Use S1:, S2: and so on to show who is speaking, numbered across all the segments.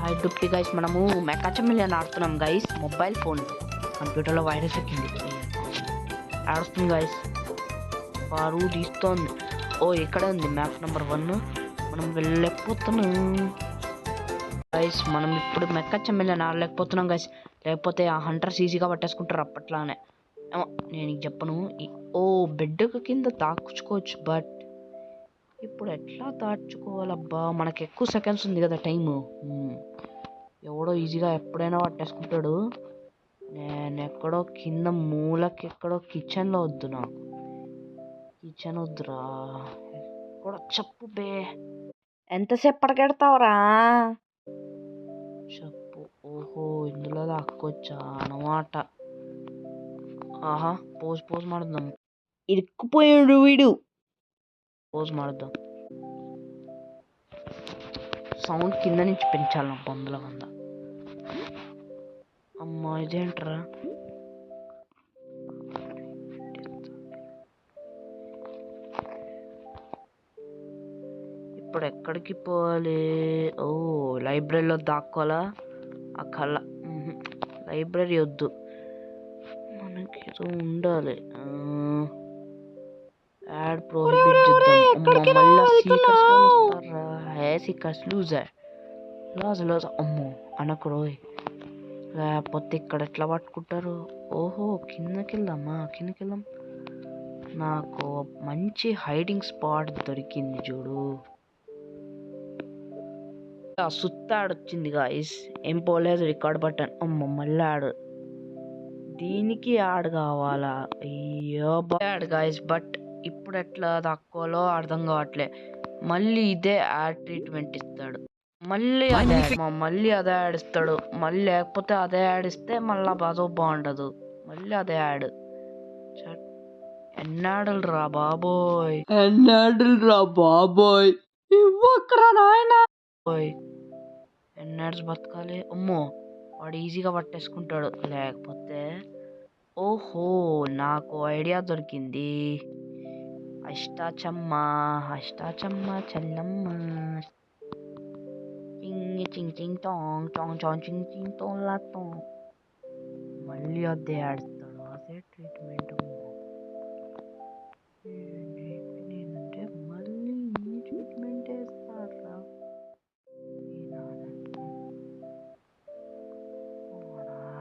S1: Hi డుప్టి guys, మనము మెకాచమిలియన్ ఆడుతున్నాం guys. Mobile phone కంప్యూటర్లో వైరస్ ఎక్కింది, ఆడుతుంది గైస్. వారు తీస్తోంది. ఓ ఇక్కడ ఉంది మ్యాప్ నెంబర్ 1. మనం వెళ్ళలేకపోతున్నాం గైస్. మనం ఇప్పుడు మెకాచమిలియన్ ఆడలేకపోతున్నాం గైస్. లేకపోతే ఆ హంటర్స్ ఈజీగా పట్టేసుకుంటారు అప్పట్లానే. నేను చెప్పను. ఓ బెడ్ కింద దాక్చుకోవచ్చు, బట్ ఇప్పుడు ఎట్లా దాచుకోవాలబ్బా? మనకి ఎక్కువ సెకండ్స్ ఉంది కదా టైము. ఎవడో ఈజీగా ఎప్పుడైనా పట్టేసుకుంటాడు. నేను ఎక్కడో కింద మూలకి ఎక్కడో కిచెన్లో వద్దు, నాకు కిచెన్ వద్దురా. ఎక్కడో చెప్పు బే, ఎంతసేపు పడకెడతావురా చెప్పు. ఓహో ఇందులో దాక్కొచ్చా అన్నమాట. ఆహా పోజ్ మాడుదాం. ఇరుక్కుపోయాడు వీడు. పోజ్ మాడుదాం. సౌండ్ కింద నుంచి పెంచాలి నా పొందల వంద. అమ్మా ఇదేంట్రా? ఇప్పుడు ఎక్కడికి పోవాలి? ఓ లైబ్రరీలో దాక్కోవాలా? ఆ కళ్ళ లైబ్రరీ వద్దు, మనకి ఏదో ఉండాలి. యాడ్ ప్రోహిబిట్ చేద్దాం. మళ్ళీ సీకర్స్ వాళ్ళు వస్తారా? సీకర్స్ లూజర్ అమ్మో అనకురోయ్. లేకపోతే ఇక్కడ ఎట్లా పట్టుకుంటారు? ఓహో కిందకి వెళ్దాం. నాకు మంచి హైడింగ్ స్పాట్ దొరికింది చూడు. సుత్తాడొచ్చింది గాయస్. ఏం పోలేదు రికార్డ్ బటన్. అమ్మ మళ్ళీ ఆడు. దీనికి యాడ్ కావాలా? అయ్యో యాడ్ గాయస్. బట్ ఇప్పుడు ఎట్లా తక్కువలో అర్థం కావట్లే. మళ్ళీ ఇదే యాడ్ ట్రీట్మెంట్ ఇస్తాడు. మళ్ళీ అదే యాడ్ ఇస్తాడు. మళ్ళీ లేకపోతే అదే యాడ్ ఇస్తే మళ్ళీ అదో బాగుండదు. మళ్ళీ అదే యాడ్. ఎన్నాడులు రా బాబోయ్, ఇవ్వకరా నాయనా. ఎన్నాడ్స్ బతకాలి? అమ్మో వాడు ఈజీగా పట్టేసుకుంటాడు. లేకపోతే ఓహో నాకు ఐడియా దొరికింది. అష్టాచమ్మ చెల్లమ్మ. చింగ్ చింగ్ టాంగ్ టాంగ్ టాంగ్ చింగ్ చింగ్ టోంగ్ లా టోంగ్. మళ్ళీ అదే ఆడుతాడు. అదే ట్రీట్మెంట్. నేనంటే మళ్ళీ ఈ ట్రీట్మెంట్ వేస్తారా?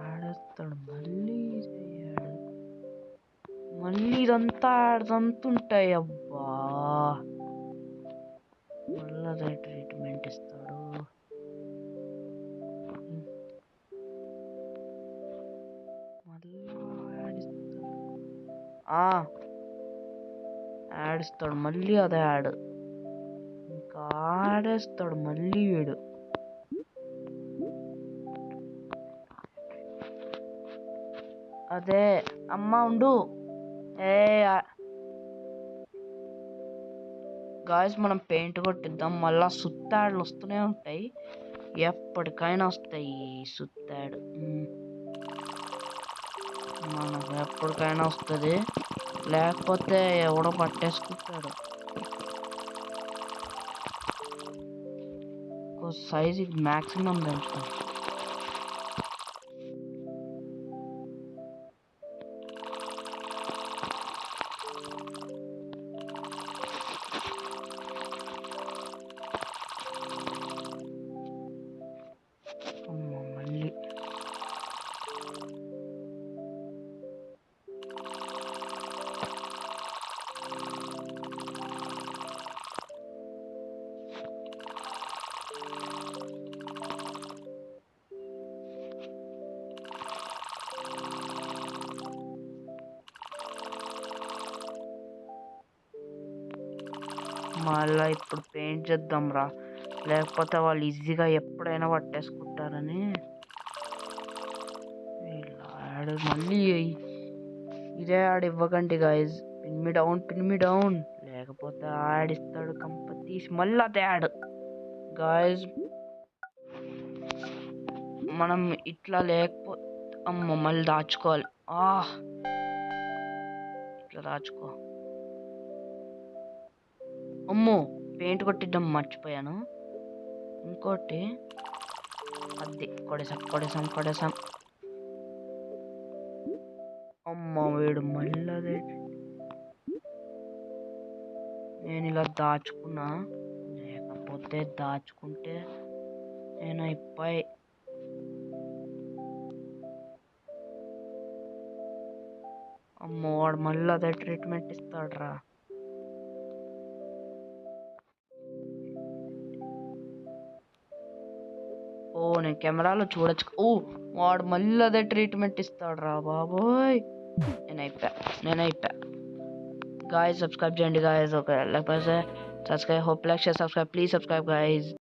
S1: ఆడేస్తాడు మళ్ళీ చేయడు. మళ్ళీ ఇదంతా ఆడుతుంటాయి. అబ్బా మళ్ళీ అదే ట్రీట్మెంట్ ఇస్తాడు. ఆడిస్తాడు మళ్ళీ అదే యాడ్. ఇంకా ఆడేస్తాడు మళ్ళీ వీడు. అదే అమ్మ ఉండు. గాయస్ మనం పెయింట్ కొట్టిద్దాం. మళ్ళా సుత్తాడులు వస్తూనే ఉంటాయి, ఎప్పటికైనా వస్తాయి సుత్తాడు. మనకు ఎప్పటికైనా వస్తుంది. లేకపోతే ఎవడో పట్టేసుకుంటాడు. సైజ్ మ్యాక్సిమం పెంచుతాం. మళ్ళీ ఇప్పుడు పెయింట్ చేద్దాం రా, లేకపోతే వాళ్ళు ఈజీగా ఎప్పుడైనా పట్టేసుకుంటారని. మళ్ళీ ఇదే యాడ్ ఇవ్వకండి గాయస్. పిన్ మీ డౌన్ లేకపోతే ఆడిస్తాడు కంప తీసి. మళ్ళీ అదే యాడ్ గాయస్. మనం ఇట్లా లేకపోతే అమ్మ మళ్ళీ దాచుకోవాలి. ఇట్లా దాచుకో. అమ్మో పెయింట్ కొట్టిద్దాం మర్చిపోయాను. ఇంకోటి అది కొడేసాం. అమ్మ వీడు మళ్ళీ అదే. నేను ఇలా దాచుకున్నా, లేకపోతే దాచుకుంటే నేను అయిపోయి. అమ్మో వాడు మళ్ళీ అదే ట్రీట్మెంట్ ఇస్తాడ్రా. ఓ నేను కెమెరాలో చూడొచ్చు. ఓ వాడు మళ్ళీ అదే ట్రీట్మెంట్ ఇస్తాడ్రా బాబోయ్. నేను అయిపోయా గాయస్. సబ్స్క్రైబ్ చేయండి గాయస్. ఓకే లేకపోతే subscribe, hope like share subscribe, please subscribe guys.